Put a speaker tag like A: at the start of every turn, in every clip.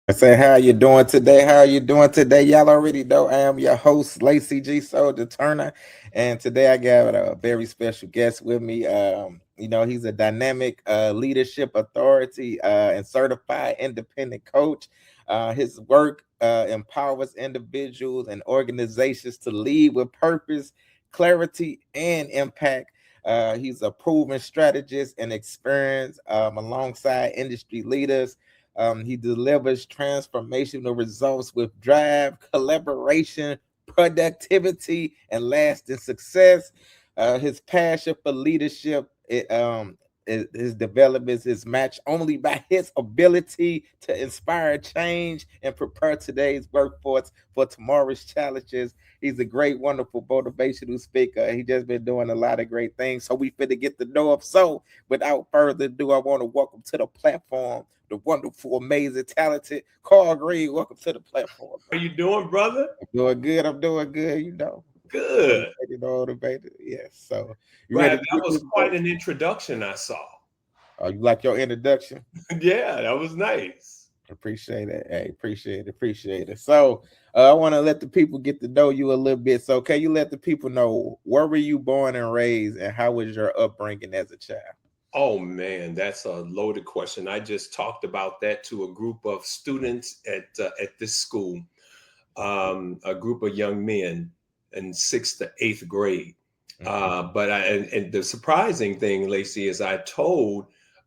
A: I say, how you doing today? How are you doing today? Y'all already know I am your host, Lacey G. Souldier Turner, and today I got a very special guest with me. He's a dynamic leadership authority and certified independent coach. His work empowers individuals and organizations to lead with purpose, clarity, and impact. He's a proven strategist and experience alongside industry leaders. He delivers transformational results with drive, collaboration, productivity, and lasting success. His passion for leadership, his development is matched only by his ability to inspire change and prepare today's workforce for tomorrow's challenges. He's a great, wonderful, motivational speaker. He just been doing a lot of great things. So we fit to get to know him. So without further ado, I want to welcome to the platform the wonderful, amazing, talented Carl Green. Welcome to the platform.
B: How you doing, brother?
A: I'm doing good. I'm doing good. You know,
B: Good.
A: Motivated. Yes. So you
B: Glad
A: ready?
B: that was quite an introduction I saw.
A: Oh, you like your introduction?
B: Yeah, that was nice.
A: Appreciate it. Hey, appreciate it. So I want to let the people get to know you a little bit. So can you let the people know where were you born and raised, and how was your upbringing as a child?
B: Oh man, that's a loaded question. I just talked about that to a group of students at this school, a group of young men in sixth to eighth grade. And the surprising thing, Lacey, is I told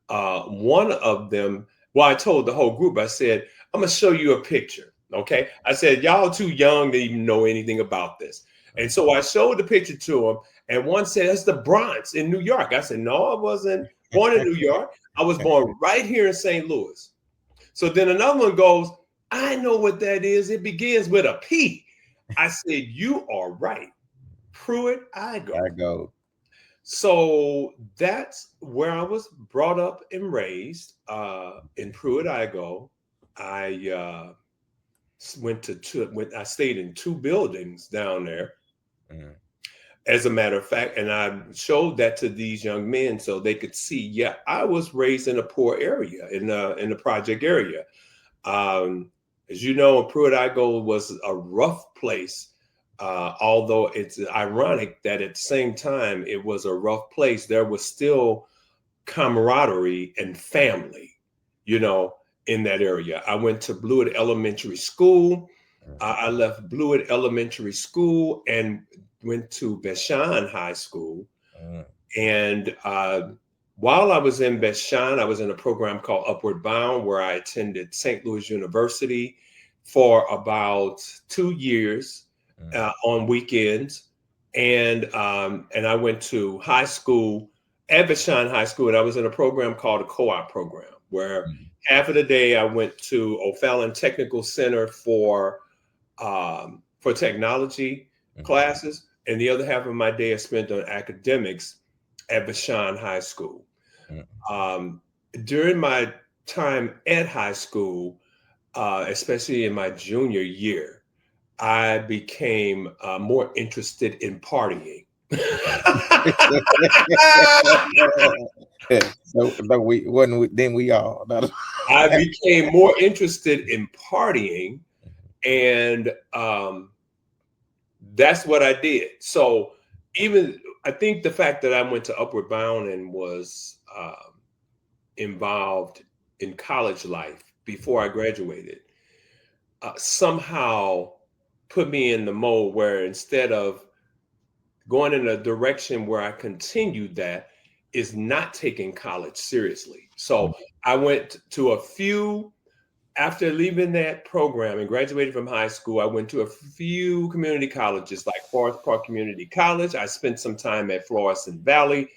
B: one of them. Well, I told the whole group. I said, "I'm gonna show you a picture." Okay, I said, "Y'all too young to even know anything about this." And so I showed the picture to them, and one said, "That's the Bronx in New York." I said, "No, I wasn't born in New York. I was born right here in St. Louis." So then another one goes, "I know what that is. It begins with a P." I said, "You are right. Pruitt, I go."
A: I go.
B: So that's where I was brought up and raised in Pruitt, I go. I I stayed in two buildings down there.
A: Mm.
B: As a matter of fact, and I showed that to these young men so they could see, yeah, I was raised in a poor area, in the project area. As you know, Pruitt-Igoe was a rough place, although it's ironic that at the same time it was a rough place, there was still camaraderie and family, you know, in that area. I went to Blewett Elementary School. I left Blewett Elementary School and went to Vashon High School.
A: Mm.
B: And while I was in Vashon, I was in a program called Upward Bound, where I attended St. Louis University for about 2 years on weekends. And I went to high school at Vashon High School, and I was in a program called a co-op program, where half of the day I went to O'Fallon Technical Center for technology classes, and the other half of my day I spent on academics at Vashon High School. During my time at high school, especially in my junior year, I became more interested in partying.
A: No, we wasn't. Then we all. No.
B: I became more interested in partying, and that's what I did. So even I think the fact that I went to Upward Bound and was involved in college life before I graduated somehow put me in the mode where instead of going in a direction where I continued that is not taking college seriously. So I went to a few after leaving that program and graduating from high school, I went to a few community colleges like Forest Park Community College. I spent some time at Florissant Valley.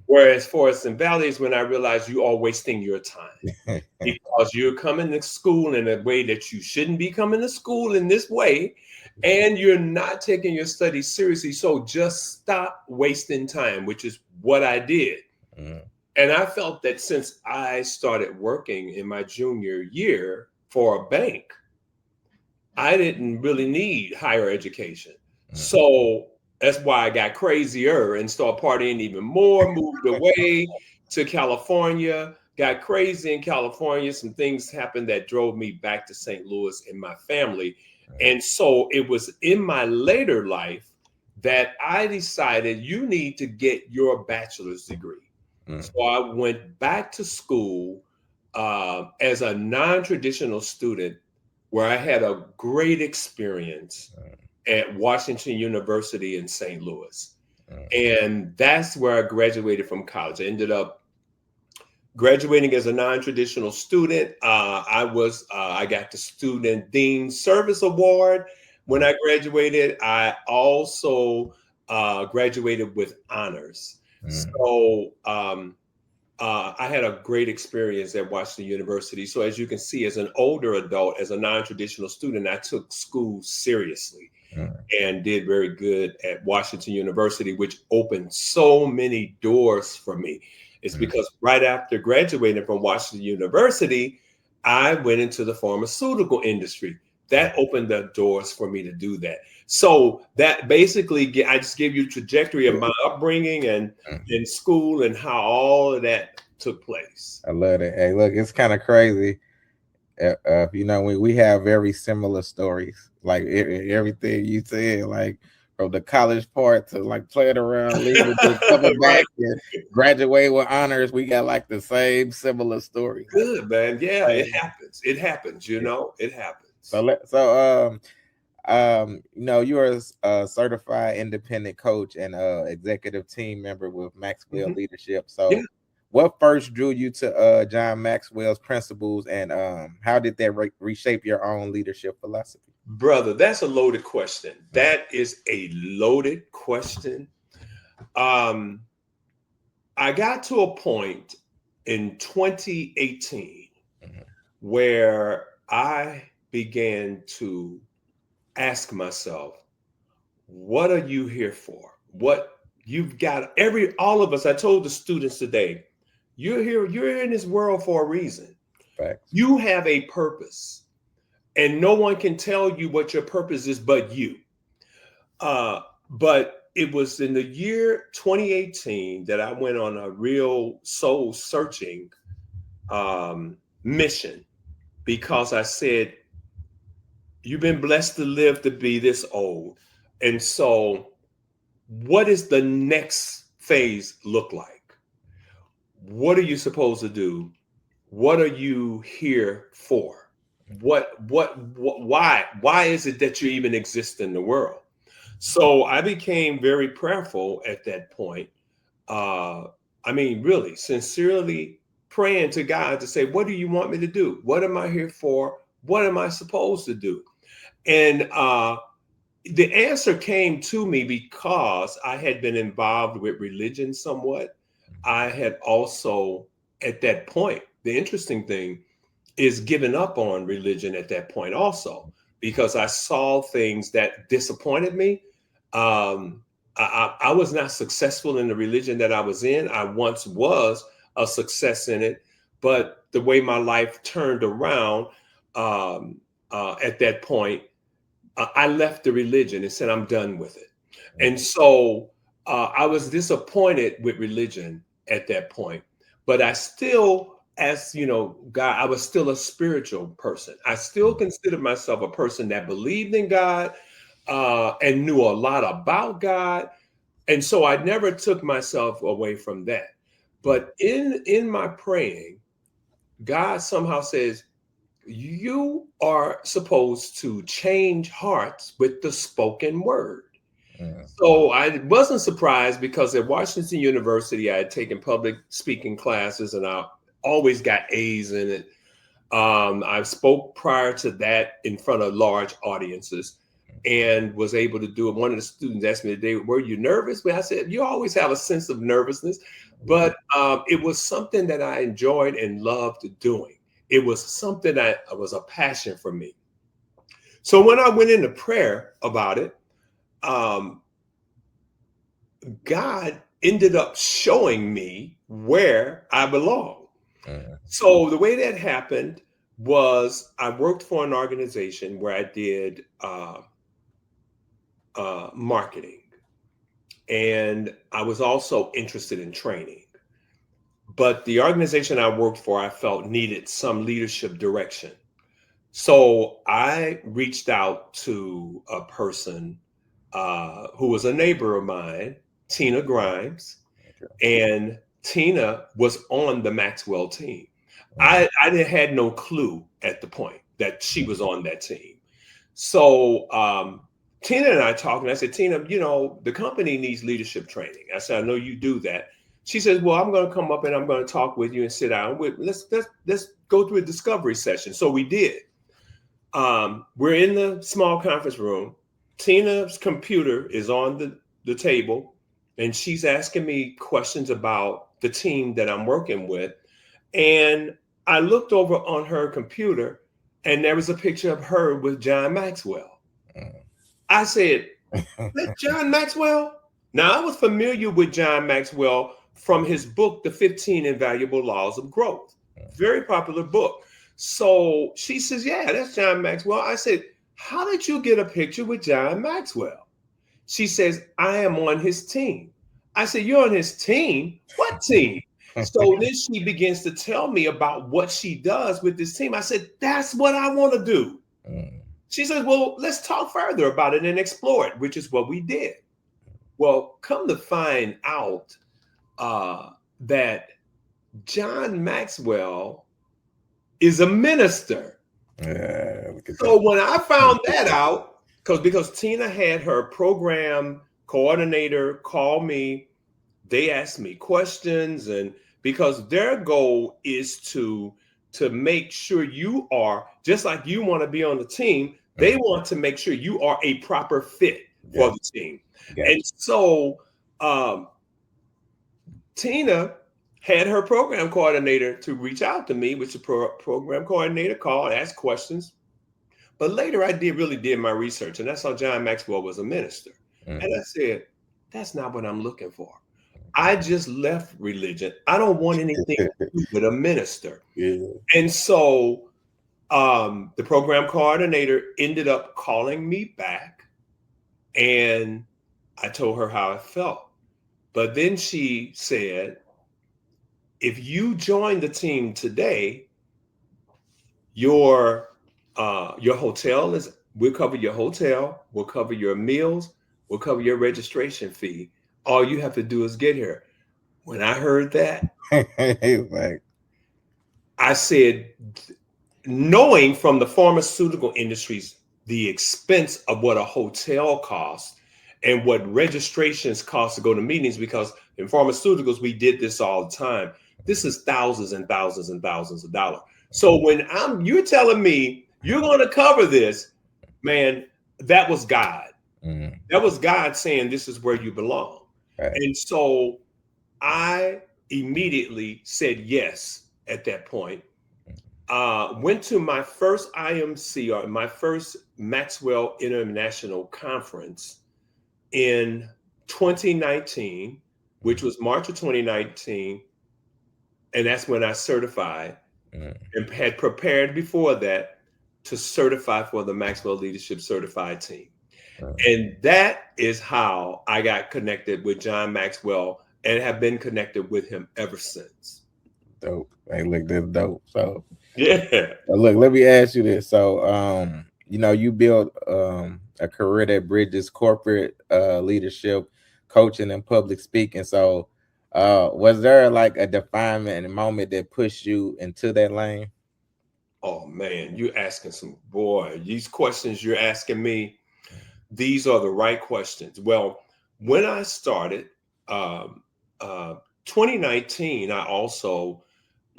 B: Whereas Florissant Valley is when I realized you are wasting your time because you're coming to school in a way that you shouldn't be coming to school in this way, and you're not taking your studies seriously. So just stop wasting time, which is what I did. And I felt that since I started working in my junior year for a bank, I didn't really need higher education. So that's why I got crazier and started partying even more, moved away to California, got crazy in California. Some things happened that drove me back to St. Louis and my family. And so it was in my later life that I decided you need to get your bachelor's degree. So I went back to school as a non-traditional student where I had a great experience at Washington University in St. Louis. And that's where I graduated from college. I ended up graduating as a non-traditional student. I got the Student Dean Service Award when I graduated. I also graduated with honors. So I had a great experience at Washington University. So as you can see, as an older adult, as a non-traditional student, I took school seriously and did very good at Washington University, which opened so many doors for me. It's because right after graduating from Washington University, I went into the pharmaceutical industry. That opened the doors for me to do that. So that basically, I just gave you a trajectory of my upbringing and in school and how all of that took place.
A: I love it. Hey, look, it's kind of crazy. We have very similar stories. Like everything you said, like from the college part to like playing around, leaving, then coming
B: Right.
A: back and graduate with honors. We got like the same similar story. Like,
B: Good, man. Yeah, it
A: same.
B: happens. It happens,
A: Yeah.
B: it happens.
A: You're a certified independent coach and executive team member with Maxwell
B: Mhm.
A: Leadership.
B: Yeah.
A: So, what first drew you to John Maxwell's principles, and how did that reshape your own leadership philosophy?
B: Brother, that's a loaded question. That is a loaded question. Um, I got to a point in 2018
A: Mhm.
B: where I began to ask myself, what are you here for? What you've got all of us, I told the students today, you're in this world for a reason.
A: Facts.
B: You have a purpose, and no one can tell you what your purpose is but you. But it was in the year 2018 that I went on a real soul searching mission because I said, you've been blessed to live to be this old. And so, what is the next phase look like? What are you supposed to do? What are you here for? Why is it that you even exist in the world? So I became very prayerful at that point. Uh, I mean, really, sincerely praying to God to say, what do you want me to do? What am I here for? What am I supposed to do? And the answer came to me because I had been involved with religion somewhat. I had also, at that point, the interesting thing is giving up on religion at that point also because I saw things that disappointed me. I was not successful in the religion that I was in. I once was a success in it, but the way my life turned around at that point I left the religion and said, I'm done with it. And so I was disappointed with religion at that point. But I still, as you know, God, I was still a spiritual person. I still considered myself a person that believed in God and knew a lot about God. And so I never took myself away from that. But in my praying, God somehow says, you are supposed to change hearts with the spoken word. So I wasn't surprised because at Washington University, I had taken public speaking classes and I always got A's in it. I spoke prior to that in front of large audiences and was able to do it. One of the students asked me today, were you nervous? Well, I said, you always have a sense of nervousness, but it was something that I enjoyed and loved doing. It was something that was a passion for me. So when I went into prayer about it, um, God ended up showing me where I belong. So the way that happened was I worked for an organization where I did marketing, and I was also interested in training. But the organization I worked for, I felt needed some leadership direction. So I reached out to a person who was a neighbor of mine, Tina Grimes, and Tina was on the Maxwell team. I had no clue at the point that she was on that team. So Tina and I talked, and I said, Tina, you know, the company needs leadership training. I said, I know you do that. She says, well, I'm going to come up and I'm going to talk with you and sit down. Let's go through a discovery session. So we did. We're in the small conference room. Tina's computer is on the table, and she's asking me questions about the team that I'm working with. And I looked over on her computer, and there was a picture of her with John Maxwell. I said, that John Maxwell? Now, I was familiar with John Maxwell from his book, The 15 Invaluable Laws of Growth. Very popular book. So she says, yeah, that's John Maxwell. I said, how did you get a picture with John Maxwell? She says, I am on his team. I said, you're on his team? What team? So then she begins to tell me about what she does with this team. I said, that's what I want to do. She says, well, let's talk further about it and explore it, which is what we did. Well, come to find out that John Maxwell is a minister. So when I found that out, because Tina had her program coordinator call me, they asked me questions, and because their goal is to make sure you are just like you want to be on the team, they want to make sure you are a proper fit for the team. And so Tina had her program coordinator to reach out to me, which the program coordinator called, asked questions. But later I really did my research, and I saw John Maxwell was a minister. And I said, that's not what I'm looking for. I just left religion. I don't want anything to do with a minister. And so the program coordinator ended up calling me back, and I told her how I felt. But then she said, if you join the team today, your hotel is, we'll cover your hotel, we'll cover your meals, we'll cover your registration fee. All you have to do is get here. When I heard that, I said, knowing from the pharmaceutical industries the expense of what a hotel costs and what registrations cost to go to meetings, because in pharmaceuticals we did this all the time. This is thousands and thousands and thousands of dollars. So when you're telling me you're going to cover this, man, that was God. That was God saying this is where you belong. And so I immediately said yes at that point. Went to my first IMC, or my first Maxwell International Conference in 2019, which was March of 2019. And that's when I certified and had prepared before that. to certify for the Maxwell Leadership Certified Team.
A: Mm,
B: And that is how I got connected with John Maxwell and have been connected with him ever since.
A: dope. Hey, look, that's dope. So
B: Yeah.
A: look, let me ask you this. So you built a career that bridges corporate leadership, coaching, and public speaking. So was there like a definement moment that pushed you into that lane?
B: Oh man, you asking some boy, these questions you're asking me, these are the right questions. Well, when I started, um, uh, 2019, I also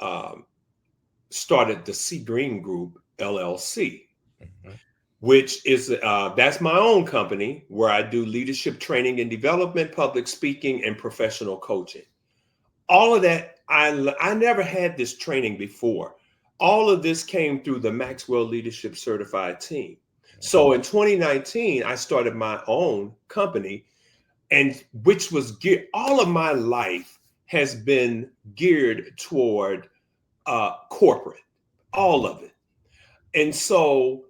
B: um, started the C Green Group LLC,
A: Mhm.
B: which is that's my own company where I do leadership training and development, public speaking, and professional coaching. All of that, I never had this training before. All of this came through the Maxwell Leadership Certified Team. So in 2019, I started my own company, and which was geared, all of my life has been geared toward corporate, all of it. And so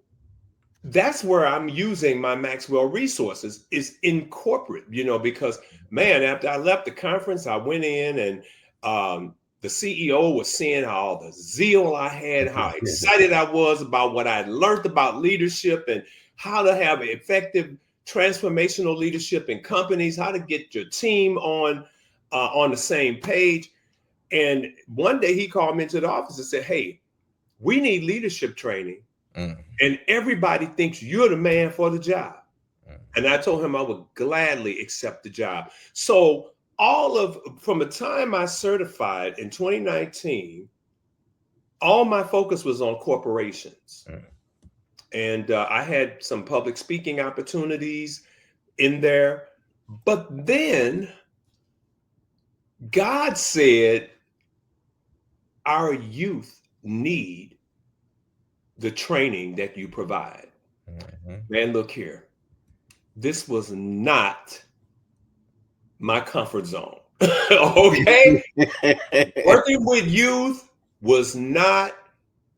B: that's where I'm using my Maxwell resources is in corporate, because man, after I left the conference, I went in and the CEO was seeing all the zeal I had, how excited I was about what I learned about leadership and how to have effective transformational leadership in companies, how to get your team on the same page. And one day he called me into the office and said, "Hey, we need leadership training
A: Mm,
B: and everybody thinks you're the man for the job."
A: mm,
B: And I told him I would gladly accept the job. So from the time I certified in 2019, all my focus was on corporations.
A: mm,
B: And I had some public speaking opportunities in there. But then God said, our youth need the training that you provide.
A: mhm.
B: Man, look here. This was not my comfort zone. Okay? Working with youth was not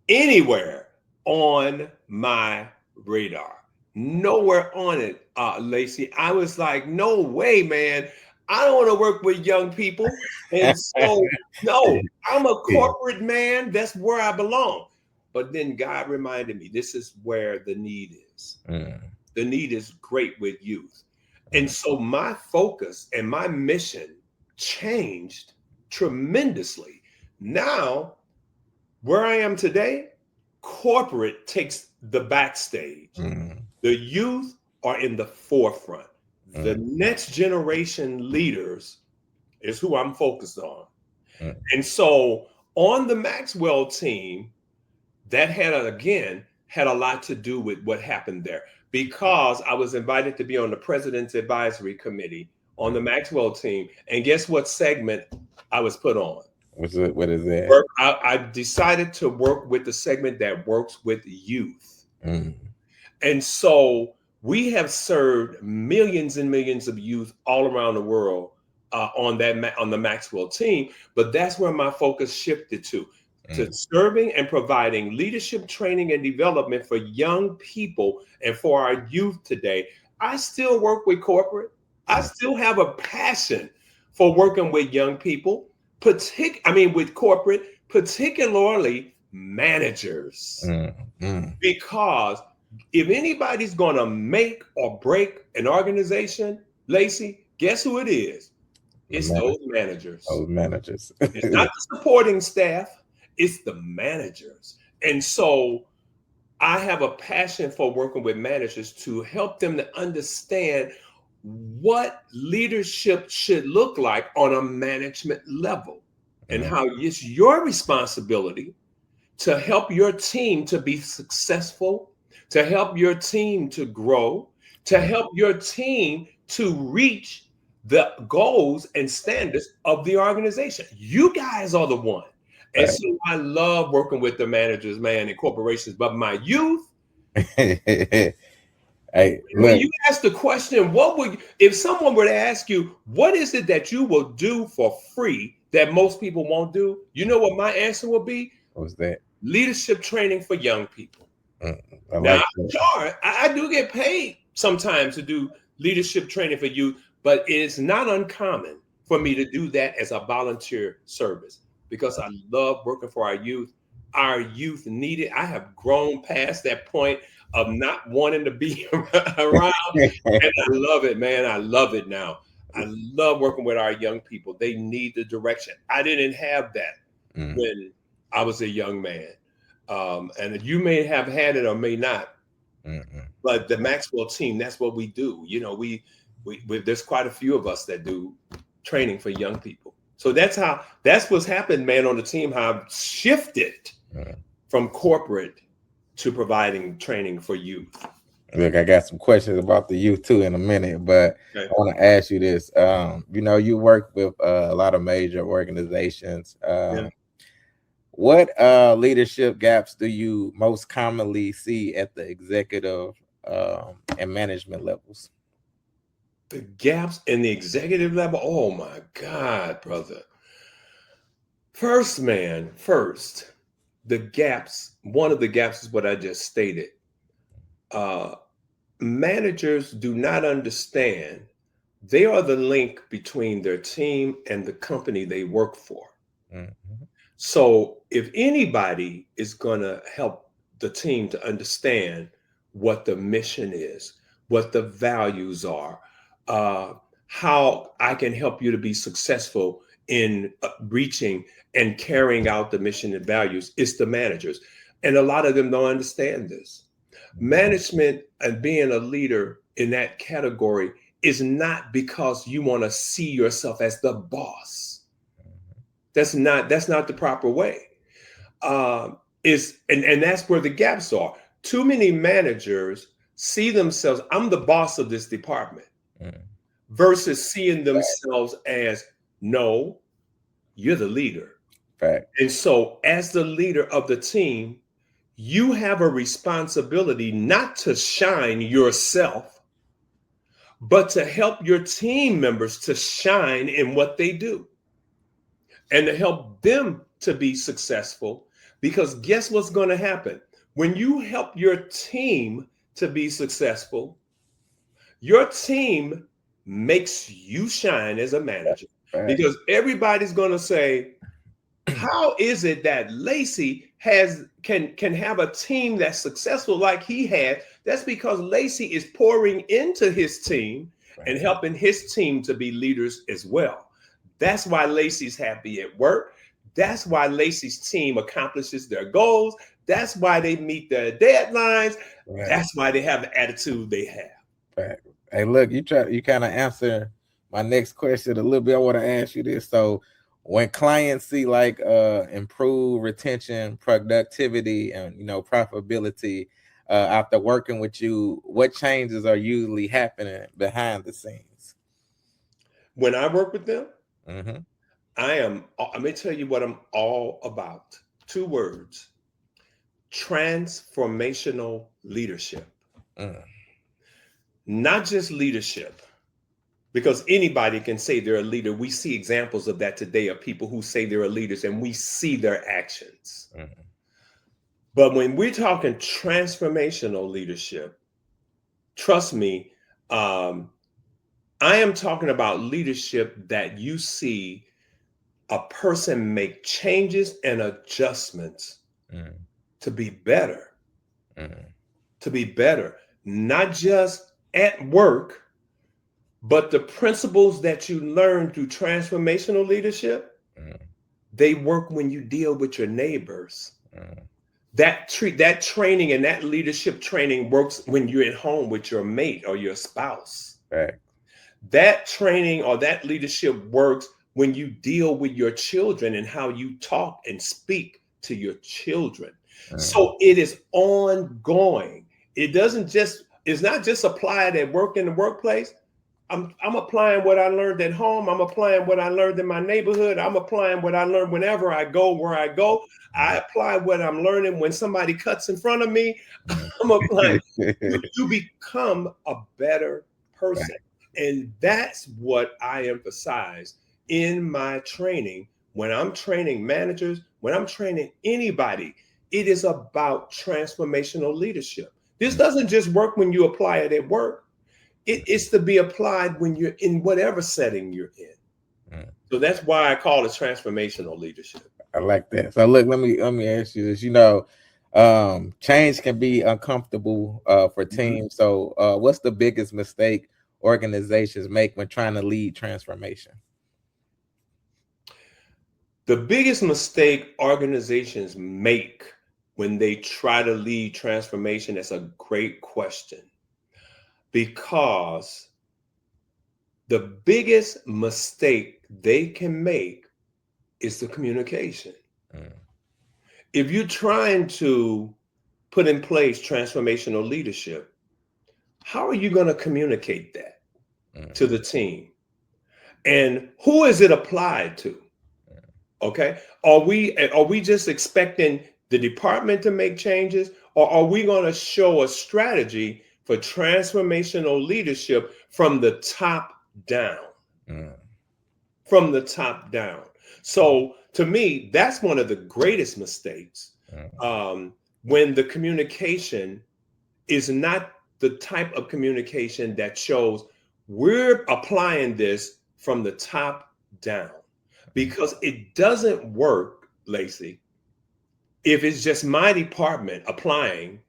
B: anywhere on my radar. Nowhere on it, Lacey. I was like, no way, man. I don't want to work with young people. And so, no, I'm a corporate man. That's where I belong. But then God reminded me this is where the need is.
A: Mm,
B: The need is great with youth. And
A: mm,
B: so my focus and my mission changed tremendously. Now, where I am today, corporate takes the backstage.
A: mm,
B: The youth are in the forefront. The
A: mm,
B: next generation leaders is who I'm focused on.
A: mm,
B: And so on the Maxwell team, that again had a lot to do with what happened there because I was invited to be on the president's advisory committee on
A: mm.
B: the Maxwell team. And guess what segment I was put on?
A: What is that?
B: I decided to work with the segment that works with youth.
A: Mm,
B: And so we have served millions and millions of youth all around the world on the Maxwell team. But that's where my focus shifted to
A: mm,
B: serving and providing leadership training and development for young people and for our youth today. I still work with corporate. I
A: mm,
B: still have a passion for working with young people, with corporate, particularly managers,
A: mm, mm.
B: because if anybody's going to make or break an organization, Lacey, guess who it is?
A: The
B: It's
A: man,
B: those managers.
A: those managers.
B: It's not the supporting staff, it's the managers. And so I have a passion for working with managers to help them to understand what leadership should look like on a management level and
A: Mm,
B: how it's your responsibility to help your team to be successful, to help your team to grow, to
A: mm.
B: help your team to reach the goals and standards of the organization. You guys are the one. And
A: Right.
B: so I love working with the managers, man, in corporations. But my youth,
A: Hey,
B: when
A: look,
B: you ask the question, if someone were to ask you, what is it that you will do for free that most people won't do? You know what my answer will be?
A: what was that?
B: Leadership training for young people.
A: Mm, I
B: Now,
A: like that.
B: sure, I do get paid sometimes to do leadership training for youth, but it's not uncommon for me to do that as a volunteer service because I love working for our youth. Our youth need it. I have grown past that point of not wanting to be around, and I love it, man. I love it now. I love working with our young people. They need the direction. I didn't have that
A: Mm,
B: when I was a young man. And you may have had it or may not,
A: mm, mm.
B: but the Maxwell team, that's what we do. You know, we there's quite a few of us that do training for young people. So that's what's happened, man, on the team. How I've shifted
A: Mm.
B: from corporate to providing training for youth.
A: Look, I got some questions about the youth too in a minute, but I
B: Okay.
A: want to ask you this. You work with a lot of major organizations.
B: Yeah.
A: What leadership gaps do you most commonly see at the executive and management levels?
B: The gaps in the executive level. Oh my God, brother. First, man, first, the gaps. One of the gaps is what I just stated. Uh, Managers do not understand they are the link between their team and the company they work for.
A: Mhm.
B: So if anybody is going to help the team to understand what the mission is, what the values are, uh, how I can help you to be successful in reaching and carrying out the mission and values, it's the managers. And a lot of them don't understand this. Management and being a leader in that category is not because you want to see yourself as the boss. That's not the proper way. And that's where the gaps are. Too many managers see themselves, I'm the boss of this department,
A: Mm.
B: versus seeing themselves as, no, you're the leader.
A: Fact.
B: And so, as the leader of the team, you have a responsibility not to shine yourself, but to help your team members to shine in what they do and to help them to be successful. Because guess what's going to happen? When you help your team to be successful, your team makes you shine as a manager
A: Fact.
B: because everybody's going to say, how is it that Lacey can have a team that's successful like he had? That's because Lacey is pouring into his team and
A: Fact.
B: helping his team to be leaders as well. That's why Lacey's happy at work. That's why Lacey's team accomplishes their goals. That's why they meet their deadlines.
A: Fact.
B: That's why they have the attitude they have.
A: Fact. Hey, look, you kind of answer my next question a little bit. I want to ask you this. So when clients see like improved retention, productivity, and profitability after working with you, what changes are usually happening behind the scenes?
B: When I work with them,
A: Mm-hmm.
B: let me tell you what I'm all about. Two words: transformational leadership.
A: Mm.
B: Not just leadership, because anybody can say they're a leader. We see examples of that today of people who say they're leaders and we see their actions.
A: Mm.
B: But when we're talking transformational leadership, trust me, um, I am talking about leadership that you see a person make changes and adjustments
A: Mm.
B: to be better,
A: Mm.
B: to be better, not just at work, but the principles that you learn through transformational leadership,
A: Mm.
B: they work when you deal with your neighbors.
A: Mm.
B: That training and that leadership training works when you're at home with your mate or your spouse.
A: Fact.
B: That training or that leadership works when you deal with your children and how you talk and speak to your children.
A: Mm.
B: So it is ongoing. It's not just applied at work in the workplace. I'm applying what I learned at home. I'm applying what I learned in my neighborhood. I'm applying what I learned whenever I go, where I go. I
A: Mm.
B: apply what I'm learning when somebody cuts in front of me. I'm applying. You become a better person.
A: Fact.
B: And that's what I emphasize in my training. When I'm training managers, when I'm training anybody, It is about transformational leadership. This doesn't just work when you apply it at work. It's to be applied when you're in whatever setting you're in.
A: Mm.
B: So that's why I call it transformational leadership.
A: I like that. So look, let me ask you this. Change can be uncomfortable for
B: Mhm.
A: teams. So what's the biggest mistake organizations make when trying to lead transformation?
B: The biggest mistake organizations make when they try to lead transformation, that's a great question, because the biggest mistake they can make is the communication.
A: Mm,
B: If you're trying to put in place transformational leadership, how are you going to communicate that
A: mm,
B: to the team? And who is it applied to? Okay. Are we just expecting the department to make changes, or are we going to show a strategy for transformational leadership from the top down?
A: mm,
B: From the top down. So to me, that's one of the greatest mistakes,
A: mm,
B: um, when the communication is not the type of communication that shows we're applying this from the top down,
A: mm.
B: because it doesn't work, Lacey, if it's just my department applying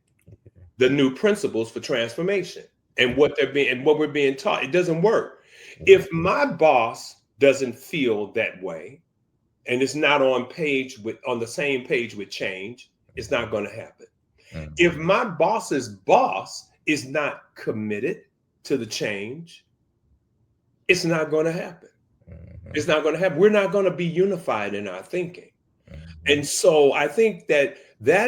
B: the new principles for transformation and what we're being taught. It doesn't work.
A: Mm,
B: If my boss doesn't feel that way and it's not on the same page with change, it's not going to happen.
A: mm,
B: If my boss's boss is not committed to the change, it's not going to happen.
A: mm,
B: It's not going to happen. We're not going to be unified in our thinking.
A: mm,
B: And so I think that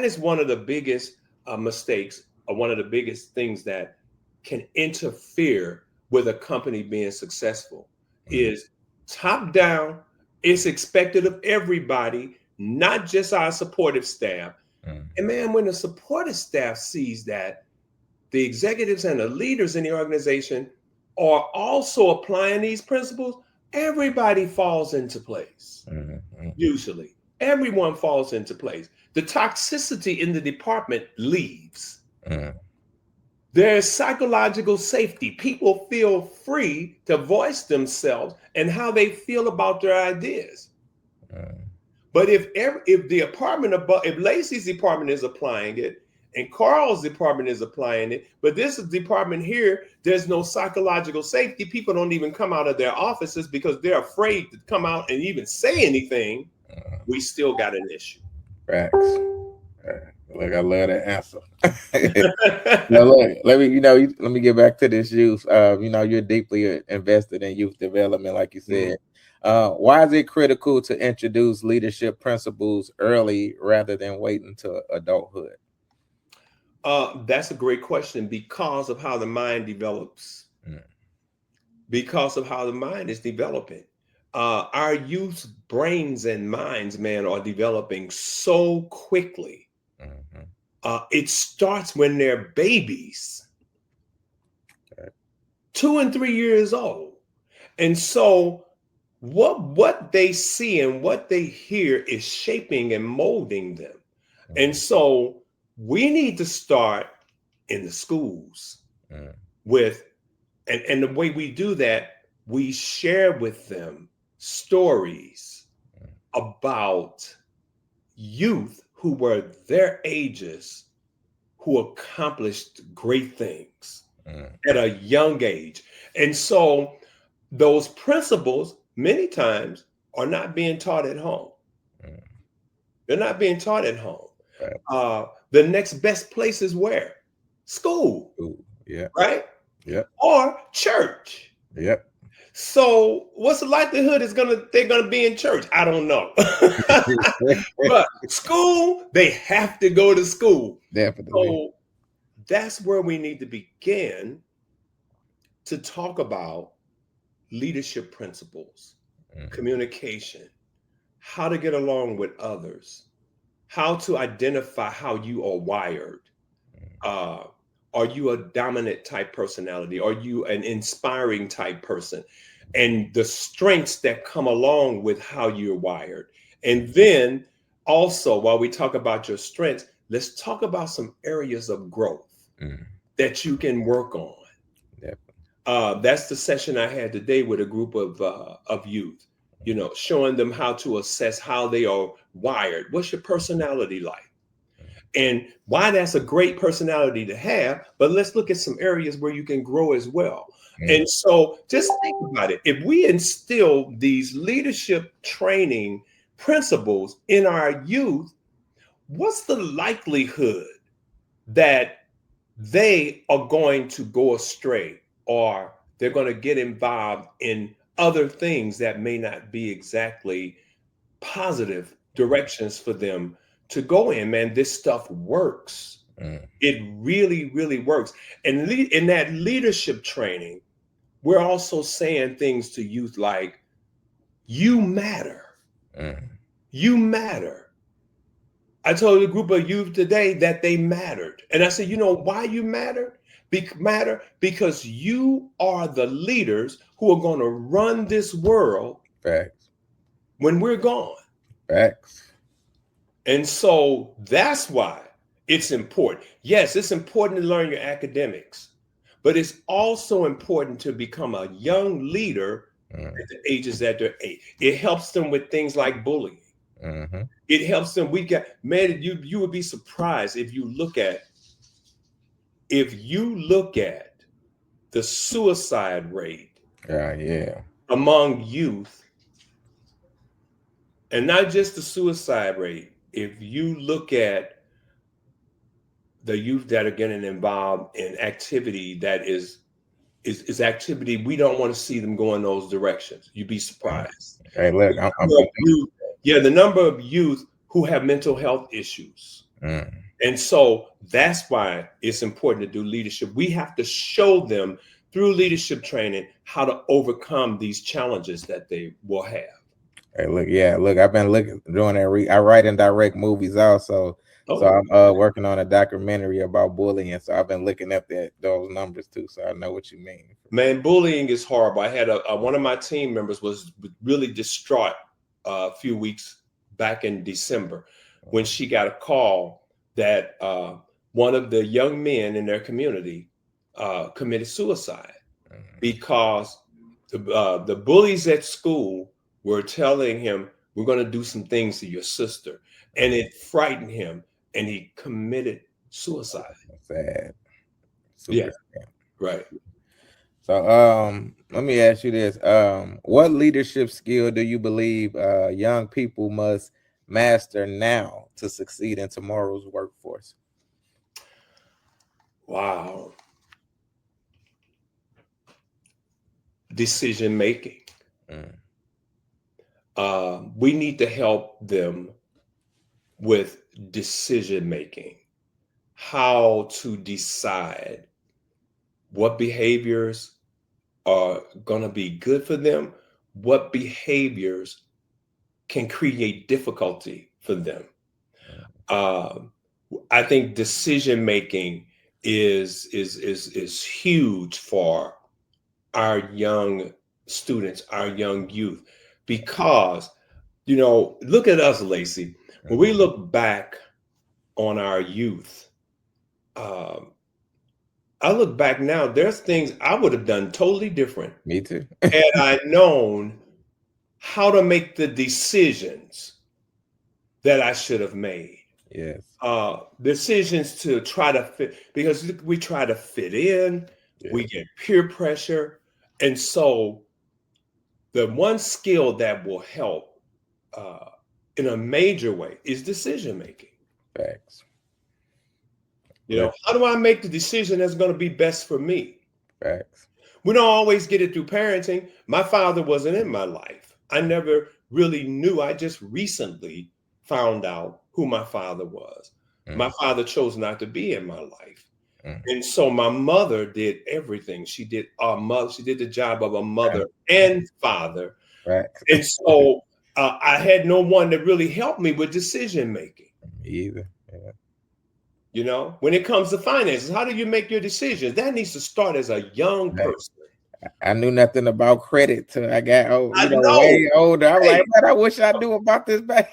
B: is one of the biggest mistakes, or one of the biggest things that can interfere with a company being successful,
A: mm,
B: is top down. It's expected of everybody, not just our supportive staff.
A: mm,
B: And man, when the supportive staff sees that the executives and the leaders in the organization are also applying these principles, everybody falls into place.
A: mm, mm,
B: Usually, everyone falls into place. The toxicity in the department leaves.
A: mm,
B: There's psychological safety. People feel free to voice themselves and how they feel about their ideas.
A: mm.
B: But if Lacey's department is applying it and Carl's department is applying it, but this department here, there's no psychological safety. People don't even come out of their offices because they're afraid to come out and even say anything. We still got an issue.
A: Facts. Look, I love that answer. Now, look, let me get back to this youth. You're deeply invested in youth development, like you
B: Mhm.
A: said. Why is it critical to introduce leadership principles early rather than waiting to adulthood?
B: That's a great question, because of how the mind develops,
A: Mm,
B: because of how the mind is developing. Our youth brains and minds, man, are developing so quickly.
A: mhm,
B: It starts when they're babies,
A: okay,
B: 2 and 3 years old. And so what they see and what they hear is shaping and molding them. And
A: mm,
B: so we need to start in the schools
A: mm,
B: with, and the way we do that, we share with them stories
A: mm,
B: about youth who were their ages, who accomplished great things
A: mm,
B: at a young age. And so those principles many times are not being taught at home.
A: mm.
B: They're not being taught at home.
A: Facts.
B: The next best place is where? School,
A: Ooh, yeah,
B: right?
A: yep,
B: Or church.
A: yep.
B: So what's the likelihood they're gonna be in church? I don't know. But school, they have to go to school.
A: Definitely.
B: So that's where we need to begin to talk about leadership principles,
A: Mm,
B: communication, how to get along with others, how to identify how you are wired.
A: mm,
B: Uh, are you a dominant type personality? Are you an inspiring type person? And the strengths that come along with how you're wired. And then also, while we talk about your strengths, let's talk about some areas of growth
A: Mm,
B: that you can work on.
A: yep.
B: That's the session I had today with a group of youth. You know, showing them how to assess how they are wired. What's your personality like? And why that's a great personality to have. But let's look at some areas where you can grow as well.
A: Mm,
B: And so just think about it. If we instill these leadership training principles in our youth, what's the likelihood that they are going to go astray or they're going to get involved in other things that may not be exactly positive directions for them to go in? Man, this stuff works.
A: mm,
B: It really, really works. And in that leadership training, we're also saying things to youth like, you matter.
A: mm.
B: You matter. I told a group of youth today that they mattered. And I said, you know why you matter? Matter because you are the leaders who are going to run this world
A: Facts.
B: when we're gone.
A: Facts.
B: And so that's why it's important. Yes, it's important to learn your academics, but it's also important to become a young leader
A: Mm,
B: at the ages that they're at. It helps them with things like bullying.
A: mm-hmm.
B: It helps them. We got man, you would be surprised if you look at the suicide rate
A: Yeah.
B: among youth, and not just the suicide rate, if you look at the youth that are getting involved in activity that is activity we don't want to see them go in those directions. You'd be
A: Mm.
B: surprised.
A: Hey, look,
B: The
A: I'm
B: number of youth, yeah, the number of youth who have mental health issues.
A: mm.
B: And so that's why it's important to do leadership. We have to show them through leadership training how to overcome these challenges that they will have.
A: Hey, look, yeah, look, I've been looking doing that. I write and direct movies also, so
B: Oh,
A: I'm working on a documentary about bullying. So I've been looking up those numbers too, so I know what you mean.
B: man, bullying is horrible. I had one of my team members was really distraught a few weeks back in December when she got a call that one of the young men in their community committed suicide
A: Mm,
B: because the bullies at school were telling him, "We're going to do some things to your sister," and
A: mm,
B: it frightened him, and he committed suicide.
A: sad,
B: Yeah,
A: super sad.
B: right.
A: So, let me ask you this: what leadership skill do you believe young people must master now to succeed in tomorrow's workforce?
B: Wow, decision making.
A: Mm,
B: We need to help them with decision making, how to decide what behaviors are going to be good for them, what behaviors can create difficulty for them.
A: mm,
B: Um, I think decision making is huge for our young students, our young youth, because look at us, Lacey. When we
A: mm.
B: look back on our youth, um, I look back now. There's things I would have done totally different
A: Me too.
B: had I known how to make the decisions that I should have made.
A: Yes.
B: Decisions to try to fit because we try to fit in, we
A: Yes.
B: get peer pressure. And so the one skill that will help uh, in a major way is decision making.
A: Facts.
B: How do I make the decision that's going to be best for me?
A: Facts.
B: We don't always get it through parenting. My father wasn't in my life. I never really knew. I just recently found out who my father was. My
A: Mm,
B: father chose not to be in my life.
A: mm.
B: And so my mother did everything. She did she did the job of a
A: Right.
B: mother and father.
A: Facts.
B: And so I had no one that really helped me with decision making.
A: Me either. Yeah.
B: When it comes to finances, how do you make your decisions? That needs to start as a young
A: Right.
B: person.
A: I knew nothing about credit till I got
B: I
A: way
B: know,
A: older. I'm like,
B: right?
A: man, I wish I knew about this back.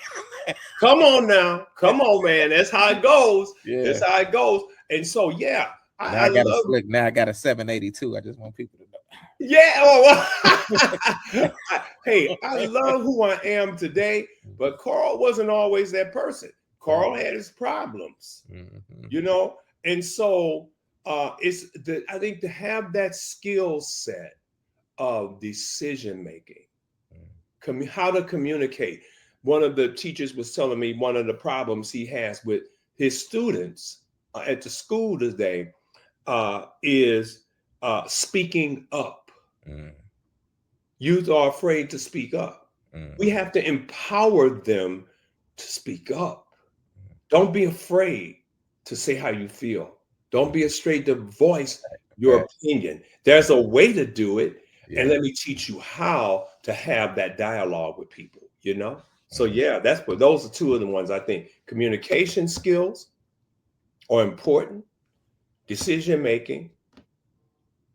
B: Come on now. Come on, man. That's how it goes.
A: Yeah.
B: That's how it goes. And so, yeah,
A: Now
B: I
A: I got a
B: love,
A: slick. Now I got a 782. I just want people to
B: yeah. Oh,
A: know.
B: hey, I love who I am today, but Carl wasn't always that person.
A: Right.
B: Carl had his problems,
A: Mhm.
B: you know? And so it's the I think to have that skill set of decision making, how to communicate. One of the teachers was telling me one of the problems he has with his students at the school today is speaking up.
A: Mm,
B: Youth are afraid to speak up. We
A: mm,
B: have to empower them to speak up. Don't be afraid to say how you feel. Don't be afraid to voice your
A: facts.
B: opinion. There's a way to do it. And
A: Yeah.
B: let me teach you how to have that dialogue with people, you know? So,
A: Mm,
B: yeah, that's what those are two of the ones I think. Communication skills are important, decision making,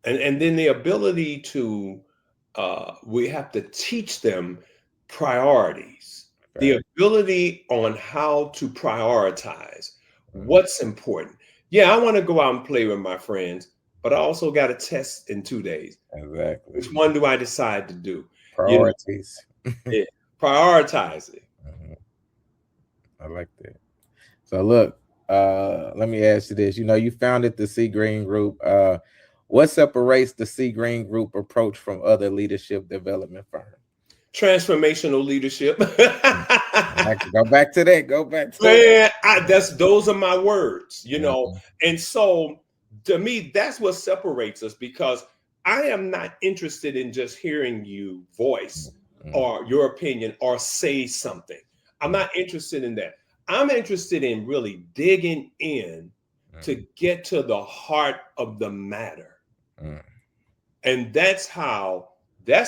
B: and then the ability to we have to teach them priorities, the
A: facts.
B: ability on how to prioritize
A: Mm,
B: what's important. Yeah, I want to go out and play with my friends, but I also got a test in 2 days.
A: exactly.
B: Which one do I decide to do? You know,
A: Priorities.
B: yeah, prioritizing.
A: Mhm. I like that. So look, let me ask you this. You founded the Sea Green Group. What separates the Sea Green Group approach from other leadership development firms?
B: Transformational leadership.
A: I like to go back to that. Go back to it.
B: Man, those are my words, you know.
A: Mhm,
B: And so to me, that's what separates us because I am not interested in just hearing you voice
A: mhm,
B: or your opinion or say something. I'm
A: mhm,
B: not interested in that. I'm interested in really digging in to
A: mhm,
B: get to the heart of the matter.
A: mhm,
B: And that's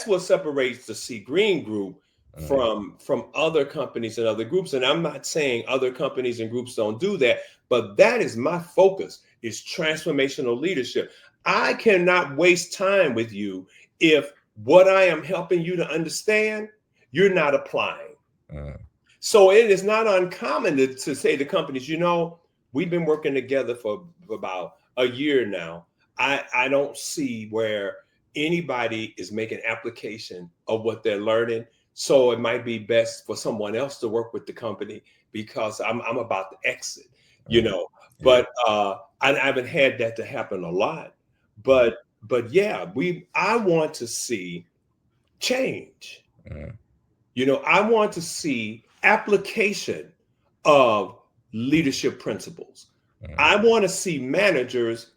B: what separates the Sea Green group
A: mhm,
B: from other companies and other groups. And I'm not saying other companies and groups don't do that, but that is my focus is transformational leadership. I cannot waste time with you if what I am helping you to understand you're not applying.
A: mhm,
B: So it is not uncommon to say to companies, we've been working together for about a year now. I don't see where anybody is making application of what they're learning. So it might be best for someone else to work with the company because I'm about to exit, you
A: mhm.
B: know.
A: Yeah.
B: But I haven't had that to happen a lot.
A: Mhm,
B: But yeah, I want to see change.
A: mhm,
B: I want to see application of leadership principles.
A: mhm,
B: I want to see managers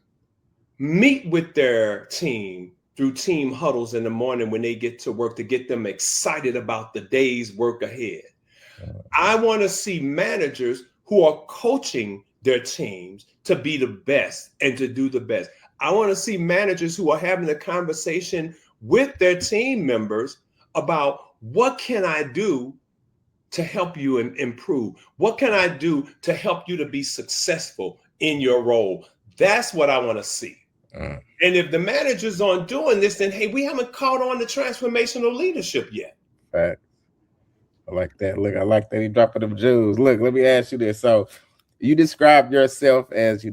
B: meet with their team through team huddles in the morning when they get to work to get them excited about the day's work ahead.
A: mhm,
B: I want to see managers who are coaching their teams to be the best and to do the best. I want to see managers who are having a conversation with their team members about what can I do to help you improve? What can I do to help you to be successful in your role? That's what I want to see.
A: mhm.
B: And if the managers aren't doing this, then hey, we haven't caught on to transformational leadership yet.
A: Facts. I like that. Look, I like that he dropping them jewels. Look, let me ask you this. So you describe yourself as,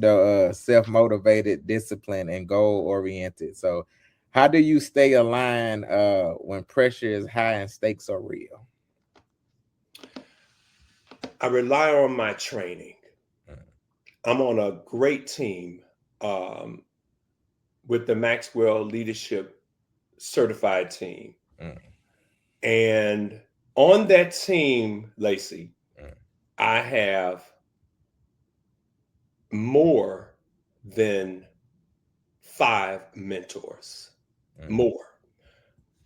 A: self-motivated, disciplined, and goal-oriented. So how do you stay aligned when pressure is high and stakes are real?
B: I rely on my training. I'm on a great team um, with the Maxwell Leadership Certified team.
A: Mm,
B: And on that team, Lacey,
A: mm,
B: I have more than 5 mentors.
A: mm,
B: More.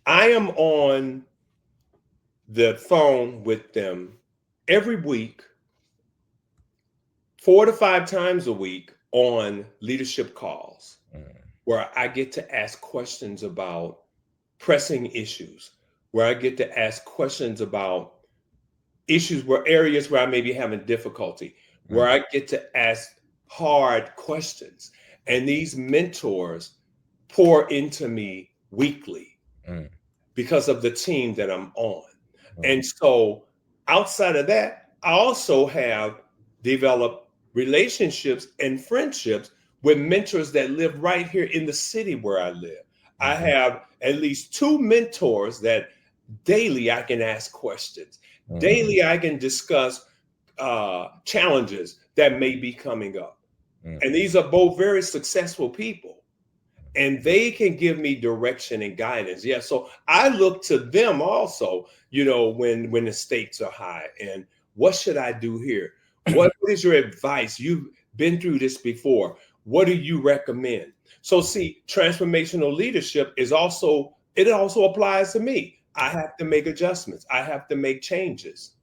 B: I am on the phone with them every week, 4 to 5 times a week on leadership calls
A: mm,
B: where I get to ask questions about pressing issues, where I get to ask questions about issues where areas where I may be having difficulty, where
A: mm,
B: I get to ask hard questions. And these mentors pour into me weekly
A: mm,
B: because of the team that I'm on.
A: mm,
B: And so outside of that, I also have developed relationships and friendships with mentors that live right here in the city where I live. I
A: Mhm.
B: have at least two mentors that daily I can ask questions.
A: Mhm.
B: Daily I can discuss challenges that may be coming up. And
A: Mhm.
B: these are both very successful people, and they can give me direction and guidance. Yeah, so I look to them also, when the stakes are high, and what should I do here? What is your advice? You've been through this before. What do you recommend? So see, transformational leadership is also, it also applies to me. I have to make adjustments. I have to make changes.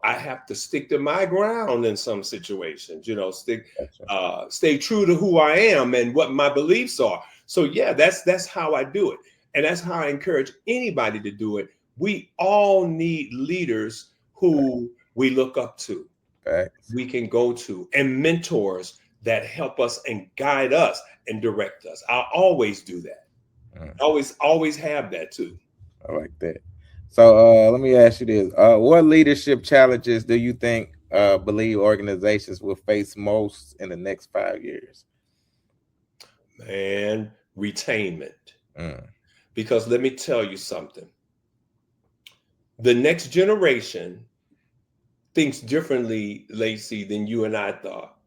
B: I have to stick to my ground in some situations,
A: Gotcha.
B: stay true to who I am and what my beliefs are. So yeah, that's how I do it. And that's how I encourage anybody to do it. We all need leaders who we look up to,
A: Facts.
B: we can go to, and mentors that help us and guide us and direct us. I always do that.
A: Mm,
B: Always have that too.
A: I like that. So let me ask you this. What leadership challenges do you think believe organizations will face most in the next 5 years?
B: And retainment.
A: Mm,
B: Because let me tell you something. The next generation thinks differently, Lacey, than you and I thought.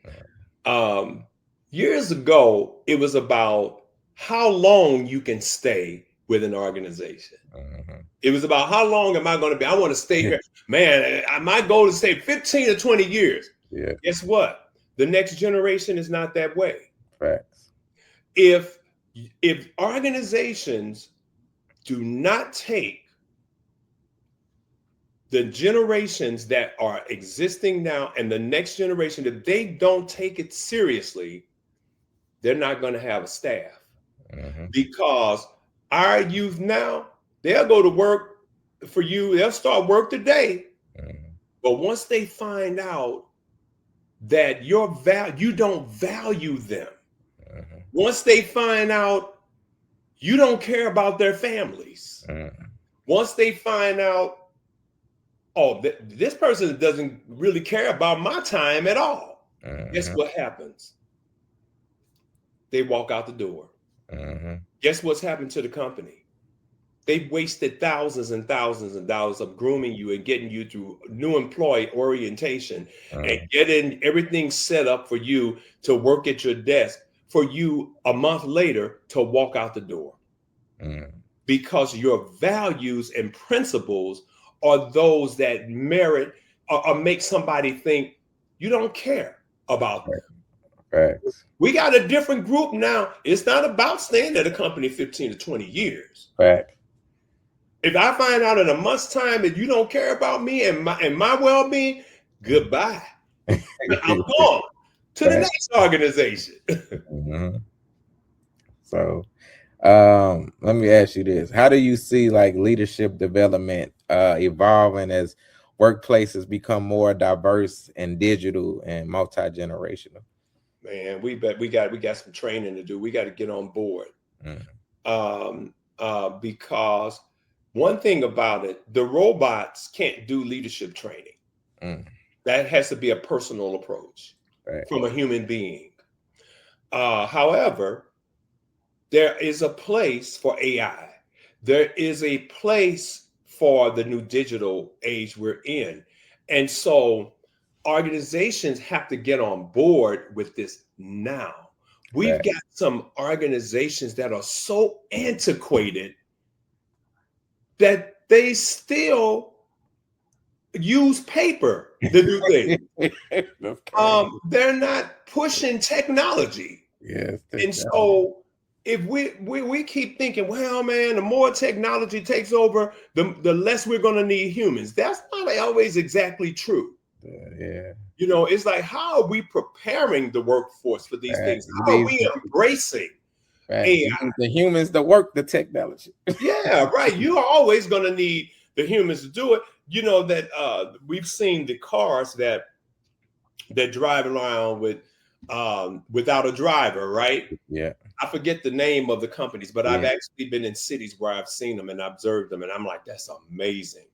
A: mm,
B: Um, Years ago, it was about how long you can stay with an organization.
A: mhm.
B: It was about how long am I going to be? I want to stay here. Man, my goal is to stay 15 to 20 years.
A: Yeah,
B: Guess what? The next generation is not that way.
A: facts.
B: If if organizations do not take the generations that are existing now and the next generation, if they don't take it seriously, they're not going to have a staff,
A: Hmm.
B: because our youth now, they'll go to work for you, they'll start work today,
A: Hmm.
B: but once they find out that you don't value them,
A: Hmm.
B: once they find out you don't care about their families,
A: Hmm.
B: once they find out, oh, this person doesn't really care about my time at all, guess
A: Hmm.
B: what happens? They walk out the door.
A: Hmm.
B: Guess what's happened to the company? They've wasted thousands and thousands of dollars of grooming you and getting you through new employee orientation and
A: Hmm.
B: getting everything set up for you to work at your desk, for you a month later to walk out the door,
A: Hmm.
B: because your values and principles are those that merit or make somebody think you don't care about them.
A: Facts.
B: We got a different group now. It's not about staying at a company 15 to 20 years.
A: Facts.
B: If I find out in a month's time that you don't care about me and my well-being, goodbye. I'm gone to the
A: Facts.
B: next organization.
A: Hmm. So let me ask you this. How do you see like leadership development evolving as workplaces become more diverse and digital and multi-generational?
B: Man, we got some training to do. We got to get on board.
A: Mm,
B: Because one thing about it, the robots can't do leadership training.
A: mm,
B: That has to be a personal approach from a
A: facts.
B: human being. However, there is a place for AI. There is a place for the new digital age we're in. And so organizations have to get on board with this now. We've got
A: Facts.
B: some organizations that are so antiquated that they still use paper to do things.
A: That's crazy.
B: They're not pushing technology.
A: Yes,
B: And
A: technology.
B: so if we keep thinking, well, man, the more technology takes over, the less we're going to need humans. That's not always exactly true.
A: Yeah.
B: It's like, how are we preparing the workforce for these
A: Facts.
B: things?
A: You
B: How are
A: need
B: we embracing
A: facts.
B: AI?
A: You need the humans to work the technology.
B: Yeah, right. You are always going to need the humans to do it. You know that we've seen the cars that drive around without a driver, right?
A: Yeah.
B: I forget the name of the companies, but I've
A: Yeah.
B: actually been in cities where I've seen them and observed them, and I'm like, that's amazing.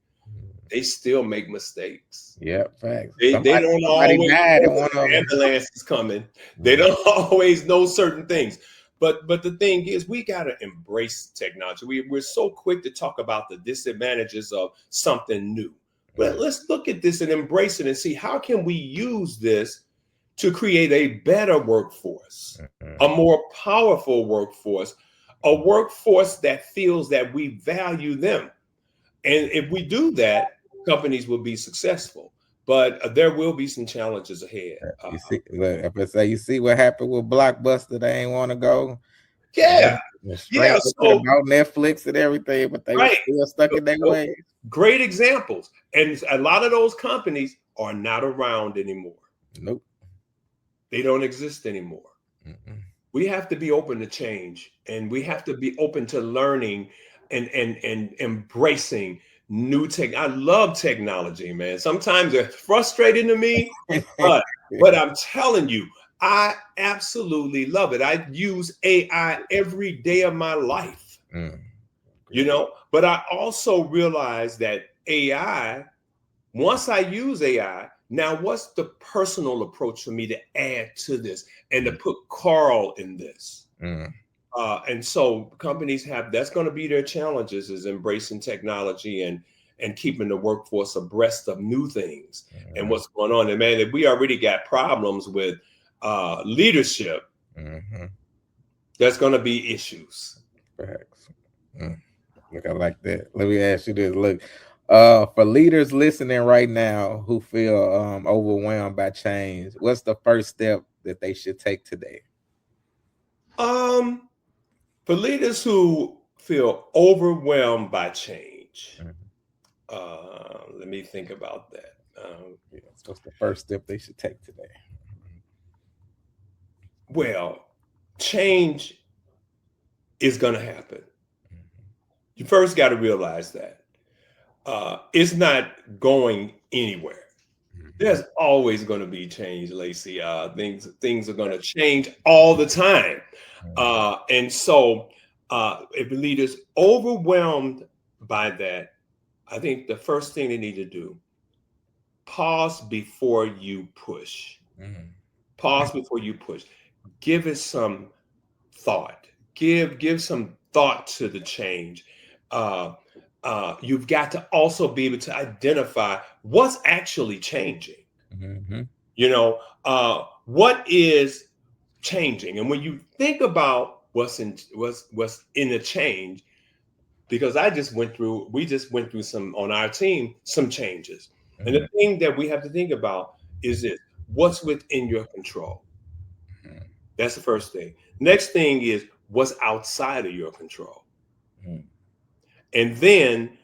B: they still make mistakes.
A: Yeah, facts.
B: They don't
A: Somebody
B: always
A: died
B: know
A: in
B: when
A: one of
B: the
A: them.
B: ambulance is coming. They
A: Mm,
B: don't always know certain things. But the thing is, we gotta embrace technology. We're so quick to talk about the disadvantages of something new. But
A: mm,
B: let's look at this and embrace it and see how can we use this to create a better workforce, a
A: mm,
B: more powerful workforce, a workforce that feels that we value them. And if we do that, companies will be successful. But there will be some challenges ahead.
A: You see, look, if I say you see what happened with Blockbuster, they ain't want to go.
B: Yeah,
A: Went
B: yeah.
A: straight to
B: So
A: about Netflix and everything, but they were
B: right,
A: still stuck in their ways.
B: great examples, and a lot of those companies are not around anymore.
A: Nope.
B: They don't exist anymore.
A: Mm-mm.
B: We have to be open to change, and we have to be open to learning and embracing new tech. I love technology, man. Sometimes it's frustrating to me, but I'm telling you, I absolutely love it. I use AI every day of my life,
A: Mm,
B: you
A: great.
B: know, but I also realize that AI, once I use AI, now what's the personal approach for me to add to this and to
A: Mm,
B: put Carl in this?
A: mm,
B: And so companies have, that's going to be their challenges, is embracing technology and keeping the workforce abreast of new things and
A: mm,
B: what's going on. And man, if we already got problems with leadership,
A: mm-hmm.
B: there's going to be issues.
A: Facts. Mm. Look, I like that. Let me ask you this. Look, for leaders listening right now who feel overwhelmed by change, what's the first step that they should take today?
B: Um, for leaders who feel overwhelmed by change,
A: Mhm.
B: let me think about that.
A: Yes. What's the first step they should take today?
B: Well, change is going to happen. You first got to realize that it's not going anywhere.
A: Mhm.
B: There's always going to be change, Lacey. Things are going to change all the time,
A: Mhm.
B: and so if the leader's overwhelmed by that, I think the first thing they need to do: pause before you push.
A: Mhm.
B: Pause before you push. Give it some thought. Give some thought to the change. Uh, you've got to also be able to identify what's actually changing.
A: Mhm.
B: You know, what is changing, and when you think about what's in the change, because we just went through some on our team some changes, and the
A: Mhm.
B: thing that we have to think about is this: what's within your control.
A: Mhm.
B: That's the first thing. Next thing is what's outside of your control.
A: Mhm.
B: And then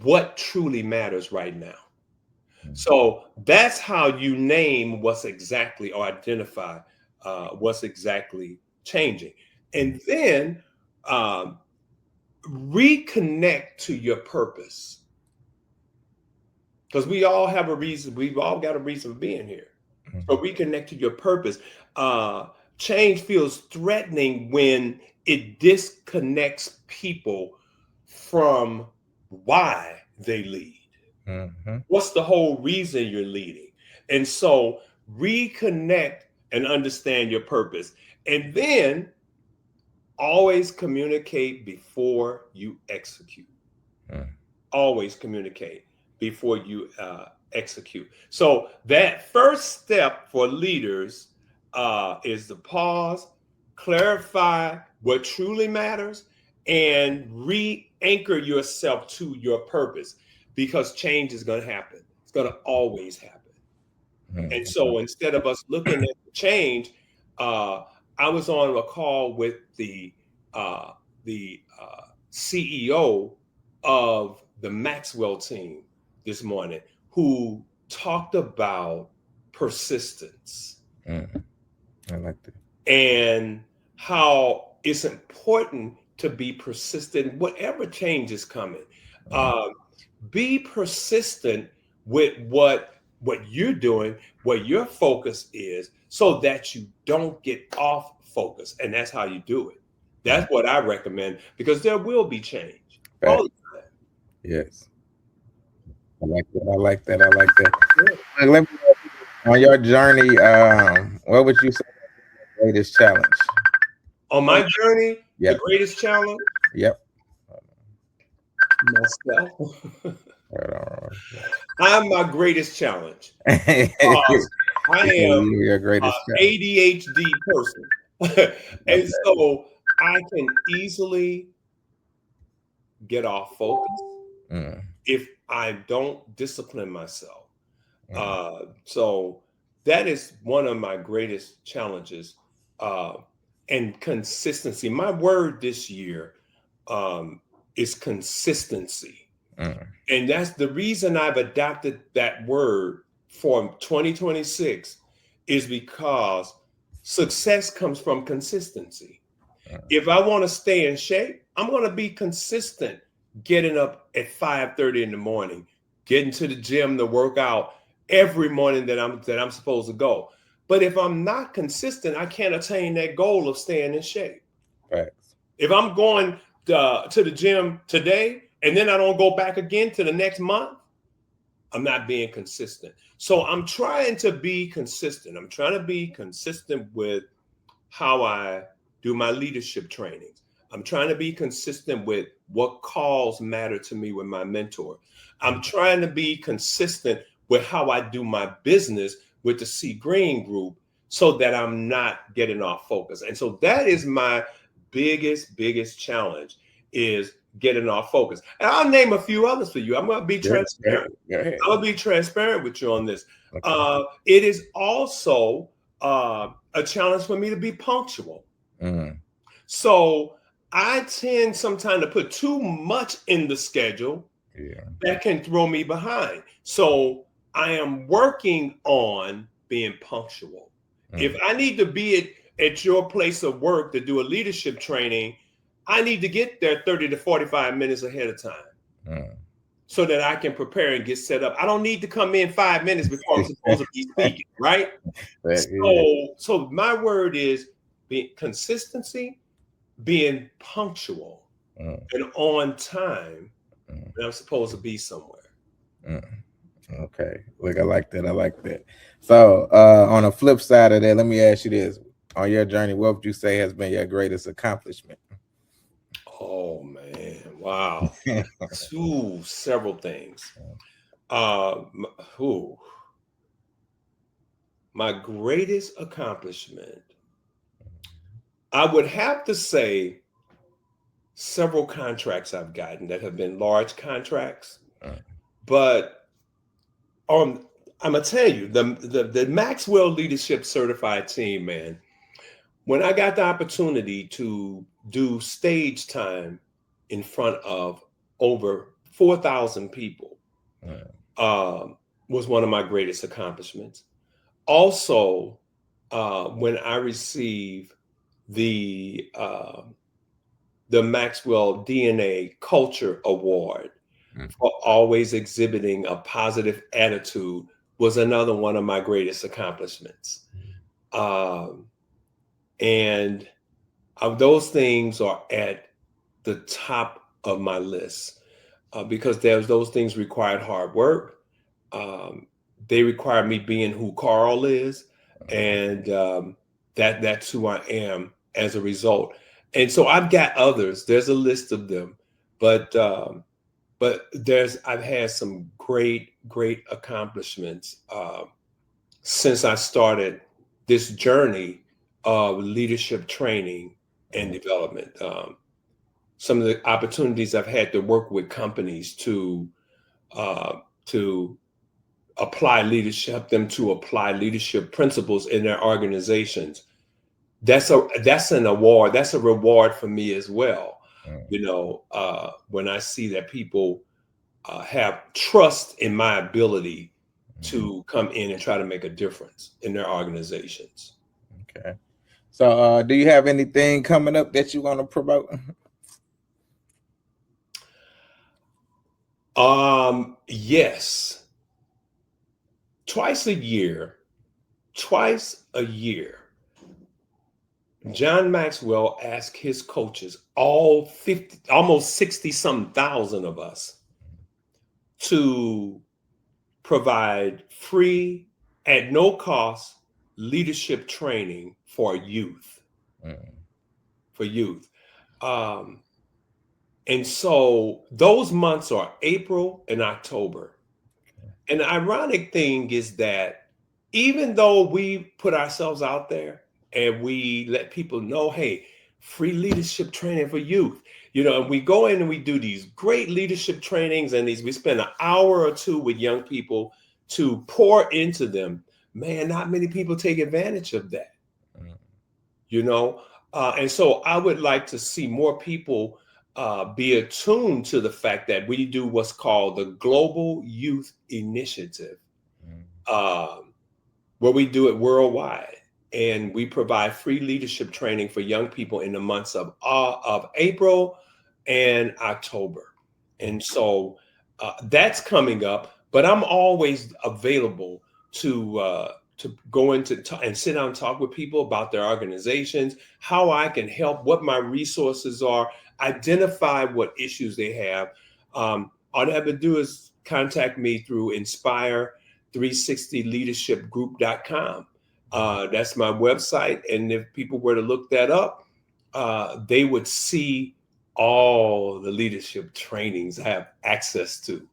B: what truly matters right now.
A: Mhm.
B: So that's how you name what's exactly or identify what's exactly changing.
A: Mhm.
B: And then um, reconnect to your purpose, because we all have a reason. We've all got a reason for being here. So
A: Mhm.
B: reconnect to your purpose. Uh, Change feels threatening when it disconnects people from why they lead.
A: Mhm.
B: What's the whole reason you're leading? And so reconnect and understand your purpose. And then always communicate before you execute.
A: Mhm.
B: Always communicate before you execute. So that first step for leaders is to pause, clarify what truly matters, and re-anchor yourself to your purpose, because change is going to happen. It's going to always happen. And
A: Mhm.
B: so instead of us looking at the change, uh, I was on a call with uh, the CEO of the Maxwell team this morning, who talked about persistence
A: Mhm. I like that.
B: and how it's important to be persistent, whatever change is coming.
A: Mhm.
B: Um, be persistent with what you're doing, what your focus is, so that you don't get off focus. And that's how you do it.
A: Mhm.
B: That's what I recommend, because there will be change all
A: Fact.
B: the time.
A: Yes. I like that. I like that. I like that.
B: Yeah.
A: Let me, on your journey, what would you say is the greatest challenge?
B: On my journey, the
A: Yep.
B: greatest challenge,
A: Yep.
B: myself.
A: Hold
B: I'm my greatest challenge
A: on.
B: because I am
A: You're your greatest challenge.
B: ADHD person. And
A: Okay.
B: so I can easily get off focus
A: Mm,
B: if I don't discipline myself.
A: mm,
B: So that is one of my greatest challenges, uh, and consistency. My word this year um, is consistency.
A: mm.
B: And that's the reason I've adopted that word for 2026 is because success comes from consistency. If I want to stay in shape, I'm going to be consistent getting up at 5:30 in the morning, getting to the gym to work out every morning that I'm supposed to go. But if I'm not consistent, I can't attain that goal of staying in shape.
A: Facts.
B: If I'm going to the gym today and then I don't go back again to the next month, I'm not being consistent. So I'm trying to be consistent. I'm trying to be consistent with how I do my leadership trainings. I'm trying to be consistent with what calls matter to me with my mentor. I'm trying to be consistent with how I do my business with the C Green Group so that I'm not getting off focus. And so that is my biggest challenge is getting off focus. And I'll name a few others for you. I'm going to be
A: Good.
B: transparent.
A: Go ahead.
B: I'm going to be transparent with you on this.
A: Okay.
B: It is also a challenge for me to be punctual.
A: Mm,
B: So I tend sometimes to put too much in the schedule
A: yeah.
B: that can throw me behind. So I am working on being punctual. If
A: Mm,
B: I need to be at your place of work to do a leadership training, I need to get there 30 to 45 minutes ahead of time
A: mm.
B: so that I can prepare and get set up. I don't need to come in 5 minutes before I'm supposed to be speaking, right?
A: Yeah.
B: So my word is being consistency, being punctual
A: Mm,
B: and on time
A: mm,
B: when I'm supposed to be somewhere.
A: mm. Okay. Look, I like that. I like that. So, on the flip side of that, let me ask you this: on your journey, what would you say has been your greatest accomplishment?
B: Oh man, wow. Several things. Uh, m- ooh, my greatest accomplishment, I would have to say several contracts I've gotten that have been large contracts,
A: Mm,
B: but um, I'm gonna tell you the Maxwell Leadership Certified Team, man. When I got the opportunity to do stage time in front of over 4,000 people,
A: mm,
B: um, was one of my greatest accomplishments. Also, when I received the uh, the Maxwell DNA Culture Award
A: mm.
B: for always exhibiting a positive attitude was another one of my greatest accomplishments. Um, and those things are at the top of my list because those things required hard work. Um, they require me being who Carl is, and that's who I am as a result. And so I've got others. There's a list of them, but I've had some great accomplishments since I started this journey of leadership training and development. Some of the opportunities I've had to work with companies uh, to apply leadership, help them to apply leadership principles in their organizations. That's an award. That's a reward for me as well.
A: Mm,
B: When I see that people have trust in my ability
A: mm.
B: to come in and try to make a difference in their organizations.
A: Okay. So, do you have anything coming up that you want to promote?
B: Yes, twice a year, twice a year, John Maxwell asked his coaches, almost 60 some thousand of us, to provide free, at no cost, leadership training for youth.
A: Mm.
B: For youth. Um, and so those months are April and October. And the ironic thing is that even though we put ourselves out there and we let people know, hey, free leadership training for youth, and we go in and we do these great leadership trainings and we spend an hour or two with young people to pour into them. Man, not many people take advantage of that,
A: Mm.
B: you know? And so I would like to see more people be attuned to the fact that we do what's called the Global Youth Initiative,
A: Mm.
B: um, where we do it worldwide. And we provide free leadership training for young people in the months of April and October. And so that's coming up, but I'm always available to go into and sit down and talk with people about their organizations, how I can help, what my resources are, identify what issues they have. All they have to do is contact me through inspire360leadershipgroup.com. That's my website. And if people were to look that up, they would see all the leadership trainings I have access to.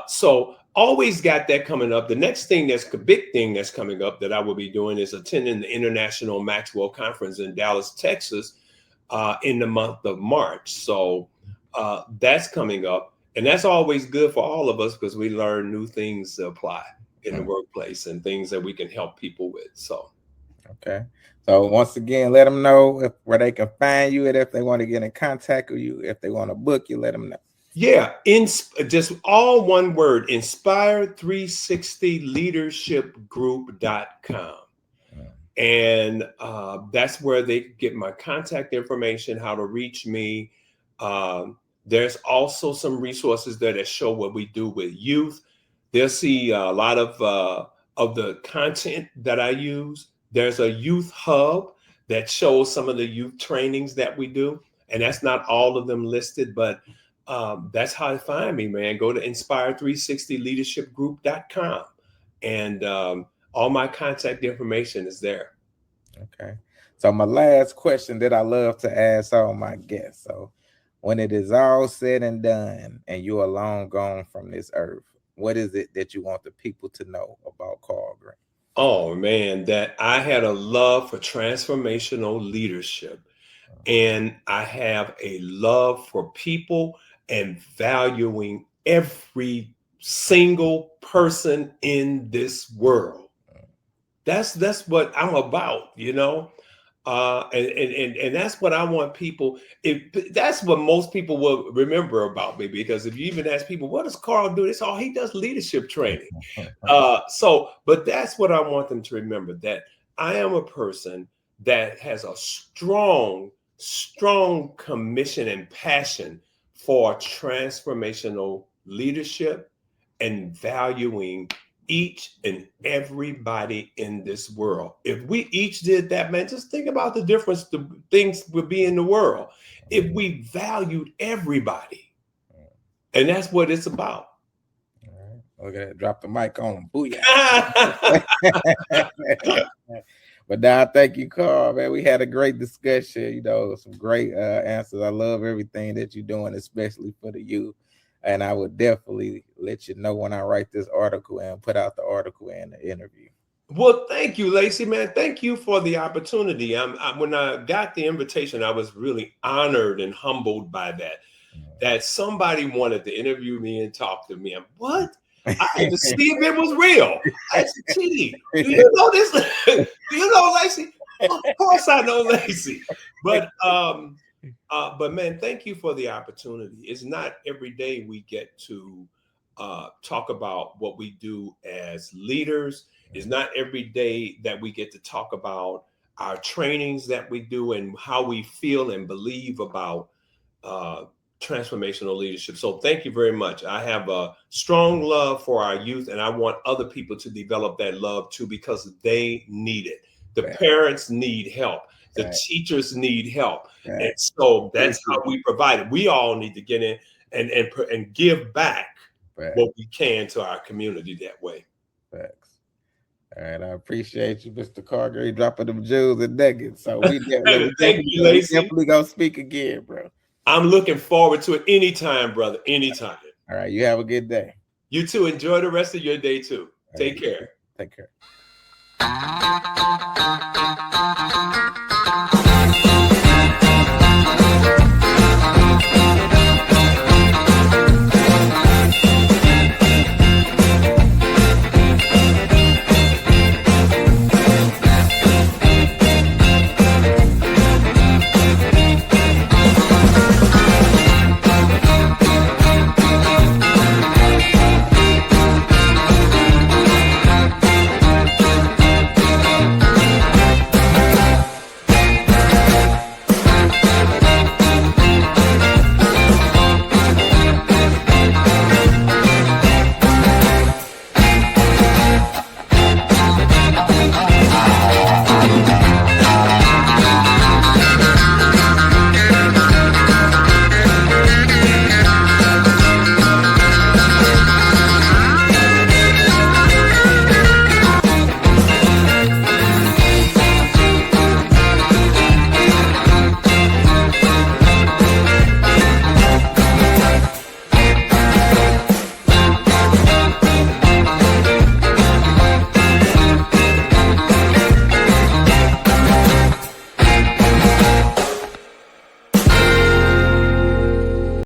B: So always got that coming up. The next thing that's a big thing that's coming up that I will be doing is attending the International Maxwell Conference in Dallas, Texas, in the month of March. So that's coming up. And that's always good for all of us because we learn new things to apply in the
A: Mm.
B: workplace and things that we can help people with. So
A: Okay. So once again, let them know where they can find you, and if they want to get in contact with you, if they want to book you, let them know.
B: yeah, just all one word, inspire360leadershipgroup.com.
A: Mm.
B: And that's where they get my contact information, how to reach me. There's also some resources there that show what we do with youth. They'll see a lot of the content that I use. There's a youth hub that shows some of the youth trainings that we do, and that's not all of them listed, but that's how to find me, man. Go to inspire360leadershipgroup.com, and all my contact information is there.
A: Okay. So my last question that I love to ask all my guests. So when it is all said and done and you are long gone from this earth, what is it that you want the people to know about Carl Green?
B: Oh man, that I had a love for transformational leadership, and I have a love for people and valuing every single person in this world. That's what I'm about. And that's what I want people. If that's what most people will remember about me, because if you even ask people, what does Carl do? It's all he does leadership training. But that's what I want them to remember, that I am a person that has a strong commission and passion for transformational leadership and valuing each and everybody in this world. If we each did that, man, just think about the difference the things would be in the world if we valued everybody. And that's what it's about.
A: All right. Look at that. Drop the mic on him. Booyah. But now, thank you, Carl. Man, we had a great discussion. Some great answers. I love everything that you're doing, especially for the youth. And I would definitely let you know when I write this article and put out the article and the interview.
B: Well, thank you, Lacey, man. Thank you for the opportunity. When I got the invitation, I was really honored and humbled by that somebody wanted to interview me and talk to me. And what? I had to see if it was real. I said, T, do you know this? Do you know Lacey? Of course I know Lacey. But man, thank you for the opportunity. It's not every day we get to talk about what we do as leaders. It's not every day that we get to talk about our trainings that we do and how we feel and believe about uh, transformational leadership. So thank you very much. I have a strong love for our youth, and I want other people to develop that love too, because they need it. The
A: Right.
B: parents need help. The
A: Right.
B: teachers need help. And
A: Right.
B: so that's how
A: Appreciate
B: we provide it. We all need to get in and give back what we can to our community that way.
A: Facts. All right, I appreciate you, Mr. Carger, dropping them jewels and nuggets. So we
B: Thank you, Lacey.
A: definitely gonna speak again, bro.
B: I'm looking forward to it anytime, brother. Anytime.
A: All right, you have a good day.
B: You too. Enjoy the rest of your day too. Take care.
A: Take care.